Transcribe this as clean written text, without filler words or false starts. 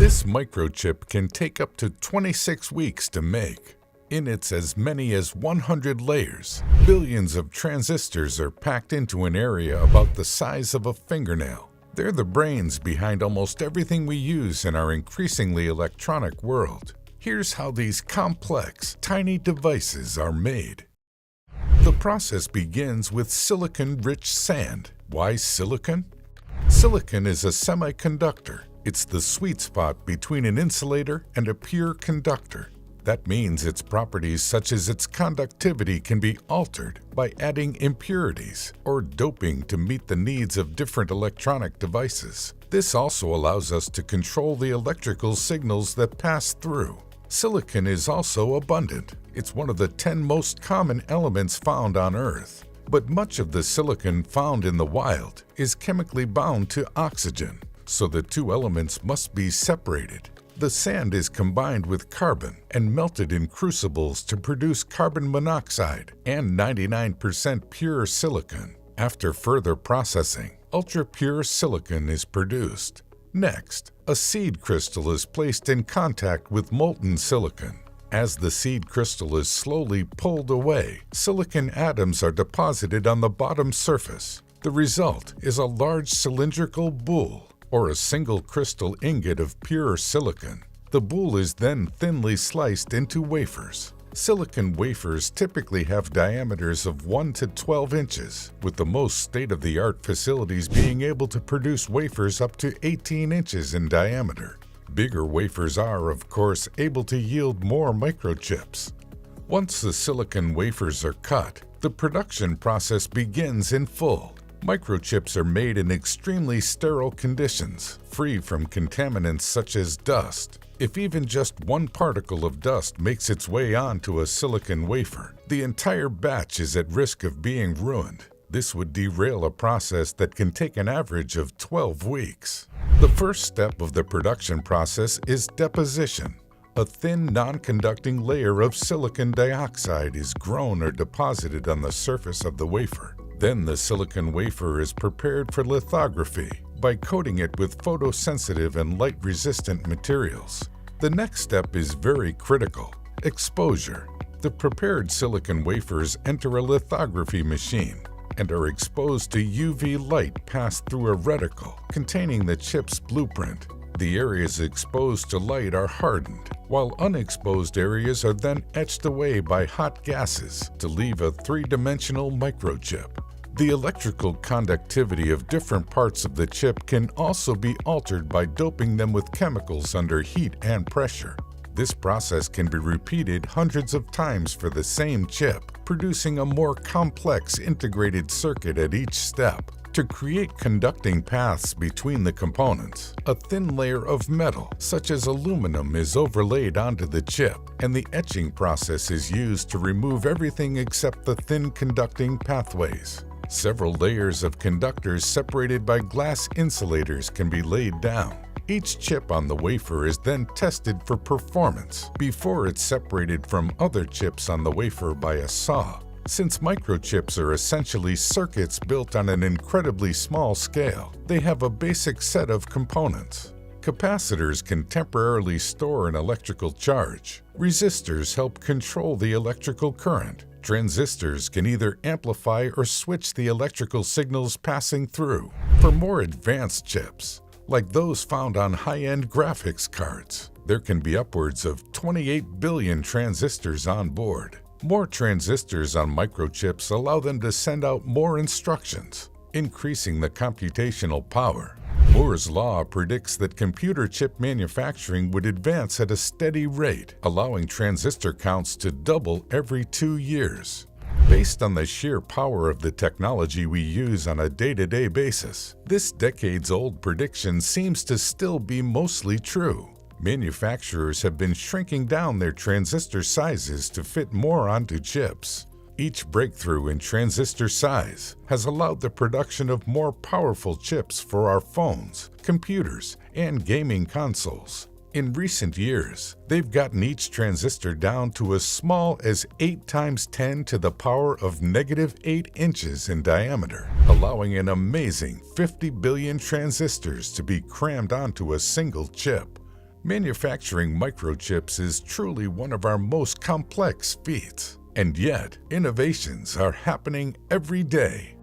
This microchip can take up to 26 weeks to make. In its as many as 100 layers, billions of transistors are packed into an area about the size of a fingernail. They're the brains behind almost everything we use in our increasingly electronic world. Here's how these complex, tiny devices are made. The process begins with silicon-rich sand. Why silicon? Silicon is a semiconductor. It's the sweet spot between an insulator and a pure conductor. That means its properties such as its conductivity can be altered by adding impurities or doping to meet the needs of different electronic devices. This also allows us to control the electrical signals that pass through. Silicon is also abundant. It's one of the 10 most common elements found on Earth. But much of the silicon found in the wild is chemically bound to oxygen, so the two elements must be separated. The sand is combined with carbon and melted in crucibles to produce carbon monoxide and 99% pure silicon. After further processing, ultrapure silicon is produced. Next, a seed crystal is placed in contact with molten silicon. As the seed crystal is slowly pulled away, silicon atoms are deposited on the bottom surface. The result is a large cylindrical boule, or a single crystal ingot of pure silicon. The boule is then thinly sliced into wafers. Silicon wafers typically have diameters of 1 to 12 inches, with the most state-of-the-art facilities being able to produce wafers up to 18 inches in diameter. Bigger wafers are, of course, able to yield more microchips. Once the silicon wafers are cut, the production process begins in full. Microchips are made in extremely sterile conditions, free from contaminants such as dust. If even just one particle of dust makes its way onto a silicon wafer, the entire batch is at risk of being ruined. This would derail a process that can take an average of 12 weeks. The first step of the production process is deposition. A thin, non-conducting layer of silicon dioxide is grown or deposited on the surface of the wafer. Then the silicon wafer is prepared for lithography by coating it with photosensitive and light-resistant materials. The next step is very critical: exposure. The prepared silicon wafers enter a lithography machine and are exposed to UV light passed through a reticle containing the chip's blueprint. The areas exposed to light are hardened, while unexposed areas are then etched away by hot gases to leave a three-dimensional microchip. The electrical conductivity of different parts of the chip can also be altered by doping them with chemicals under heat and pressure. This process can be repeated hundreds of times for the same chip, producing a more complex integrated circuit at each step. To create conducting paths between the components, a thin layer of metal, such as aluminum, is overlaid onto the chip, and the etching process is used to remove everything except the thin conducting pathways. Several layers of conductors separated by glass insulators can be laid down. Each chip on the wafer is then tested for performance before it's separated from other chips on the wafer by a saw. Since microchips are essentially circuits built on an incredibly small scale, they have a basic set of components. Capacitors can temporarily store an electrical charge. Resistors help control the electrical current. Transistors can either amplify or switch the electrical signals passing through. For more advanced chips, like those found on high-end graphics cards, there can be upwards of 28 billion transistors on board. More transistors on microchips allow them to send out more instructions, increasing the computational power. Moore's law predicts that computer chip manufacturing would advance at a steady rate, allowing transistor counts to double every 2 years. Based on the sheer power of the technology we use on a day-to-day basis, this decades-old prediction seems to still be mostly true. Manufacturers have been shrinking down their transistor sizes to fit more onto chips. Each breakthrough in transistor size has allowed the production of more powerful chips for our phones, computers, and gaming consoles. In recent years, they've gotten each transistor down to as small as 8 × 10 to the power of -8 inches in diameter, allowing an amazing 50 billion transistors to be crammed onto a single chip. Manufacturing microchips is truly one of our most complex feats, and yet innovations are happening every day.